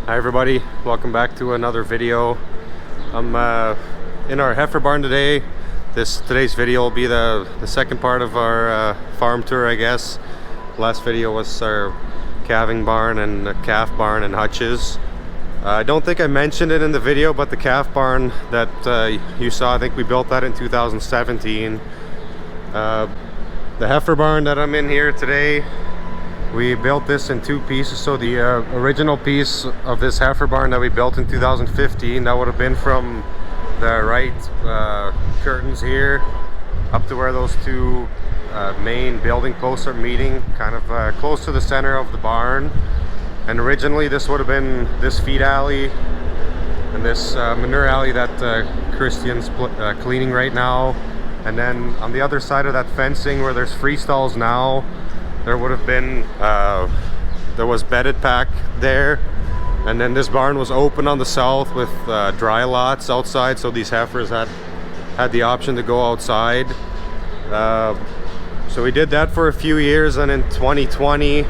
Hi everybody, welcome back to another video. I'm in our heifer barn today. Today's video will be the second part of our farm tour, I guess. Last video was our calving barn and calf barn and hutches. I don't think I mentioned it in the video, but the calf barn that you saw, I think we built that in 2017. The heifer barn that I'm in here today, we built this in two pieces. So the original piece of this heifer barn that we built in 2015, that would have been from the right curtains here up to where those two main building posts are meeting, kind of close to the center of the barn. And originally this would have been this feed alley and this manure alley that Christian's cleaning right now. And then on the other side of that fencing where there's free stalls now, there would have been, there was bedded pack there, and then this barn was open on the south with dry lots outside, so these heifers had the option to go outside. So we did that for a few years, and in 2020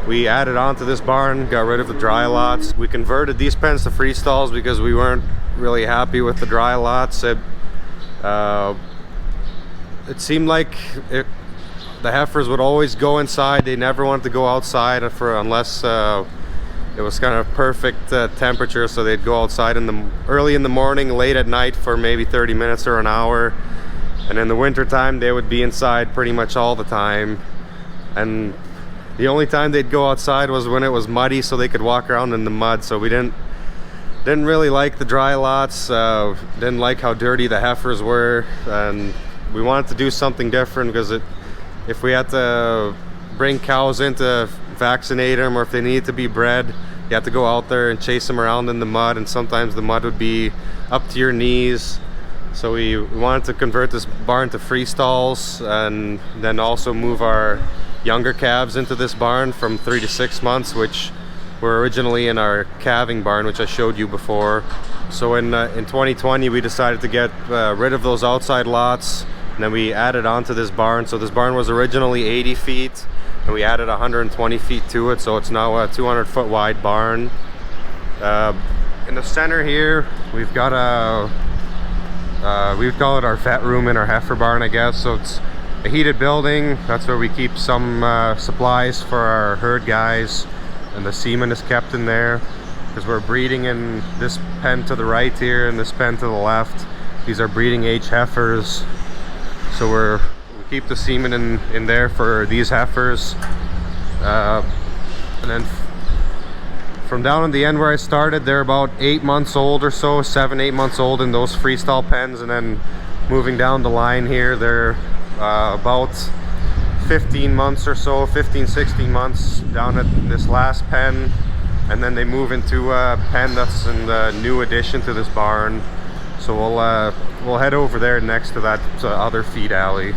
we added on to this barn, got rid of the dry lots. We converted these pens to free stalls because we weren't really happy with the dry lots. It seemed like the heifers would always go inside. They never wanted to go outside unless it was kind of perfect temperature, so they'd go outside early in the morning, late at night for maybe 30 minutes or an hour, and in the winter time they would be inside pretty much all the time. And the only time they'd go outside was when it was muddy, so they could walk around in the mud. So we didn't really like the dry lots, didn't like how dirty the heifers were, and we wanted to do something different because if we had to bring cows in to vaccinate them, or if they needed to be bred, you had to go out there and chase them around in the mud, and sometimes the mud would be up to your knees. So we wanted to convert this barn to free stalls, and then also move our younger calves into this barn from 3 to 6 months, which were originally in our calving barn, which I showed you before. So in 2020 we decided to get rid of those outside lots, and then we added on to this barn. So this barn was originally 80 feet, and we added 120 feet to it, so it's now a 200-foot wide barn. In the center here, we've got we call it our vet room in our heifer barn, I guess. So it's a heated building. That's where we keep some supplies for our herd guys, and the semen is kept in there because we're breeding in this pen to the right here and this pen to the left. These are breeding age heifers. So we keep the semen in there for these heifers. And then from down in the end where I started, they're about 8 months old or so, 7-8 months old in those freestall pens. And then moving down the line here, they're about 15 months or so, 15-16 months down at this last pen. And then they move into a pen that's in the new addition to this barn. So we'll head over there next to that other feed alley.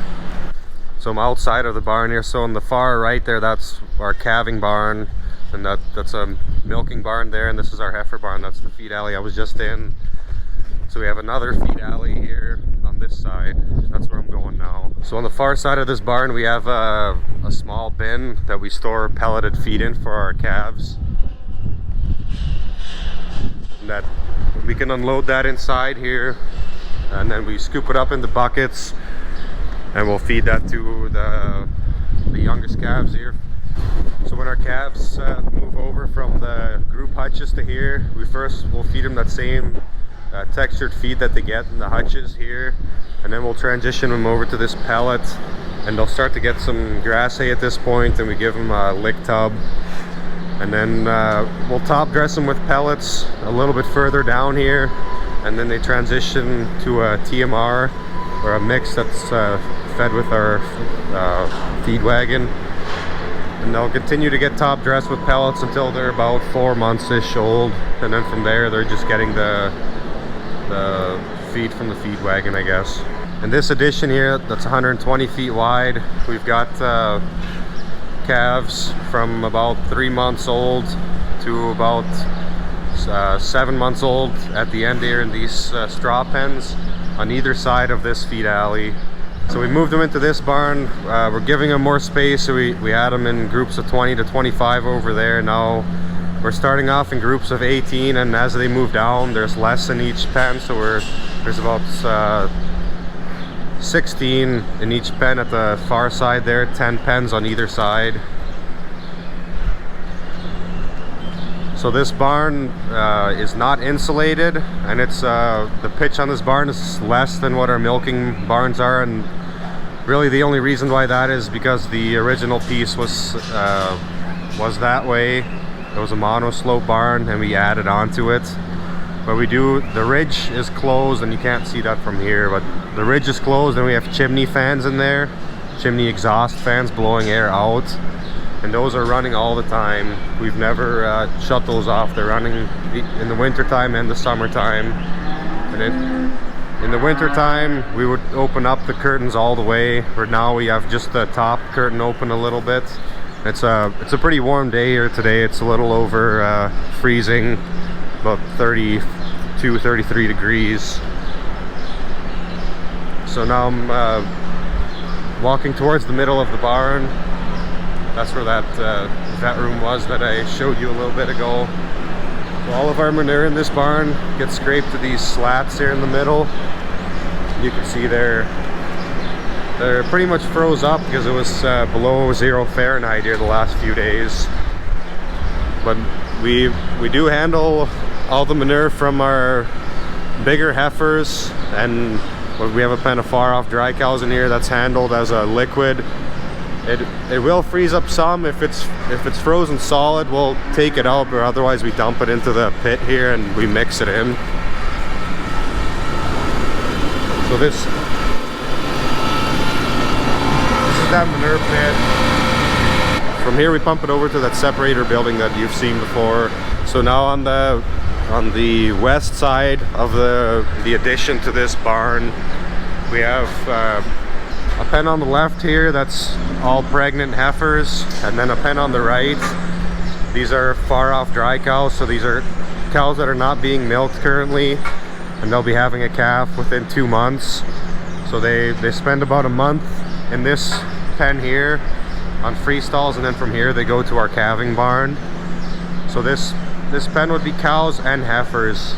So I'm outside of the barn here. So on the far right there, that's our calving barn, and that's a milking barn there, and this is our heifer barn. That's the feed alley I was just in. So we have another feed alley here on this side. That's where I'm going now. So on the far side of this barn, we have a small bin that we store pelleted feed in for our calves. And that we can unload that inside here, and then we scoop it up into buckets, and we'll feed that to the youngest calves here. So when our calves move over from the group hutches to here, we'll feed them that same textured feed that they get in the hutches here, and then we'll transition them over to this pellet, and they'll start to get some grass hay at this point, and we give them a lick tub. And then we'll top dress them with pellets a little bit further down here, and then they transition to a TMR, or a mix that's fed with our feed wagon. And they'll continue to get top dressed with pellets until they're about 4 months-ish old, and then from there they're just getting the feed from the feed wagon, I guess. In this addition here, that's 120 feet wide, we've got calves from about 3 months old to about 7 months old at the end here in these straw pens on either side of this feed alley. So we moved them into this barn. We're giving them more space, so we had them in groups of 20 to 25 over there. Now we're starting off in groups of 18, and as they move down there's less in each pen, so there's about 16 in each pen at the far side there, 10 pens on either side. So this barn is not insulated, and it's the pitch on this barn is less than what our milking barns are, and really the only reason why that is because the original piece was that way. It was a mono slope barn and we added on to it. But the ridge is closed, and you can't see that from here, but the ridge is closed, and we have chimney fans in there, chimney exhaust fans blowing air out, and those are running all the time. We've never shut those off. They're running in the winter time and the summertime. And in the winter time we would open up the curtains all the way. Right now we have just the top curtain open a little bit. It's a pretty warm day here today. It's a little over freezing, about 32, 33 degrees. So now I'm walking towards the middle of the barn. That's where that room was that I showed you a little bit ago. So all of our manure in this barn gets scraped to these slats here in the middle. You can see they're pretty much froze up because it was below 0 Fahrenheit here the last few days. But we do handle all the manure from our bigger heifers, and we have a pen of far off dry cows in here that's handled as a liquid. It will freeze up some. If it's frozen solid, we'll take it out, but otherwise we dump it into the pit here and we mix it in. So this is that manure pit. From here we pump it over to that separator building that you've seen before. So now on the west side of the addition to this barn, we have a pen on the left here that's all pregnant heifers, and then a pen on the right. These are far off dry cows, so these are cows that are not being milked currently, and they'll be having a calf within 2 months. So they spend about a month in this pen here on free stalls, and then from here they go to our calving barn. So this pen would be cows and heifers.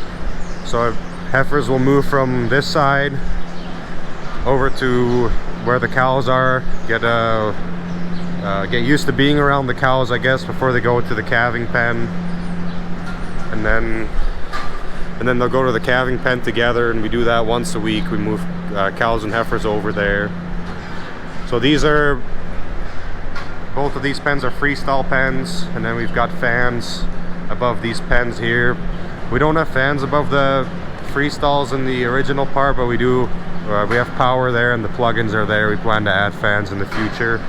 So heifers will move from this side over to where the cows are, get used to being around the cows, I guess, before they go to the calving pen, and then they'll go to the calving pen together, and we do that once a week. We move cows and heifers over there. So both of these pens are freestall pens, and then we've got fans above these pens here. We don't have fans above the freestalls in the original part, but we do. We have power there, and the plugins are there. We plan to add fans in the future.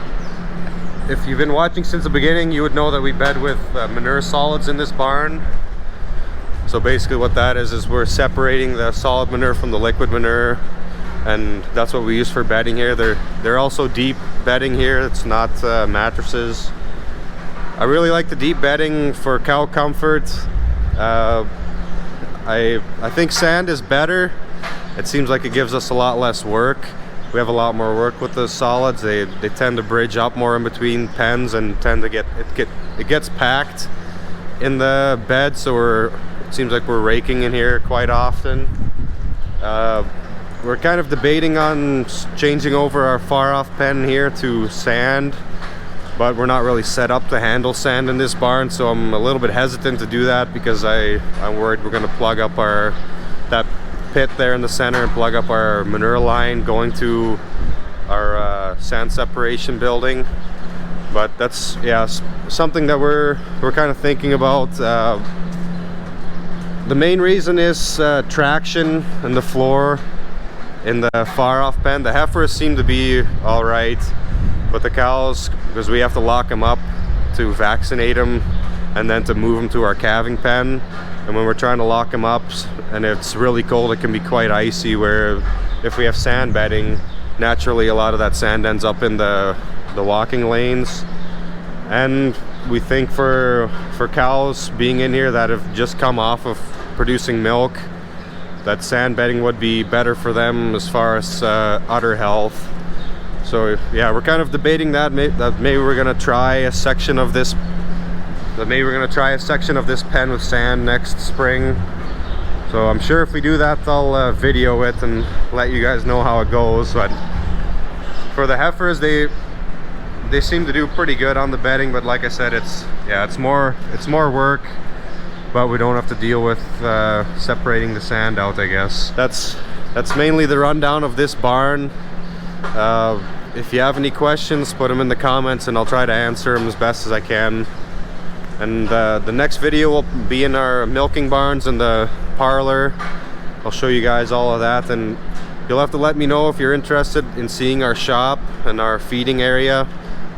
If you've been watching since the beginning, you would know that we bed with manure solids in this barn. So basically what that is we're separating the solid manure from the liquid manure, and that's what we use for bedding here. They're also deep bedding here. It's not mattresses. I really like the deep bedding for cow comfort. I think sand is better. It seems like it gives us a lot less work. We have a lot more work with the solids. They tend to bridge up more in between pens and tend to it gets packed in the bed, so it seems like we're raking in here quite often. We're kind of debating on changing over our far off pen here to sand, but we're not really set up to handle sand in this barn, so I'm a little bit hesitant to do that because I'm worried we're going to plug up that pit there in the center and plug up our manure line going to our sand separation building. But that's something that we're kind of thinking about. The main reason is traction in the floor in the far off pen. The heifers seem to be all right, but the cows, because we have to lock them up to vaccinate them and then to move them to our calving pen. And when we're trying to lock them up and it's really cold, it can be quite icy, where if we have sand bedding, naturally a lot of that sand ends up in the walking lanes. And we think for cows being in here that have just come off of producing milk, that sand bedding would be better for them as far as udder health. So yeah, we're kind of debating that maybe we're gonna try a section of this But maybe we're gonna try a section of this pen with sand next spring. So I'm sure if we do that, I'll video it and let you guys know how it goes. But for the heifers, they seem to do pretty good on the bedding, but like I said, it's more work, but we don't have to deal with separating the sand out, I guess. That's mainly the rundown of this barn. If you have any questions, put them in the comments and I'll try to answer them as best as I can. And the next video will be in our milking barns and the parlor. I'll show you guys all of that, and you'll have to let me know if you're interested in seeing our shop and our feeding area.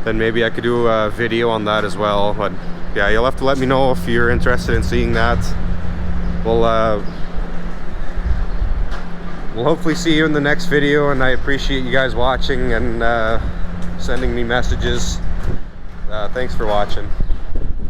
Then maybe I could do a video on that as well. But yeah, you'll have to let me know if you're interested in seeing that. We'll hopefully see you in the next video, and I appreciate you guys watching and sending me messages. Thanks for watching.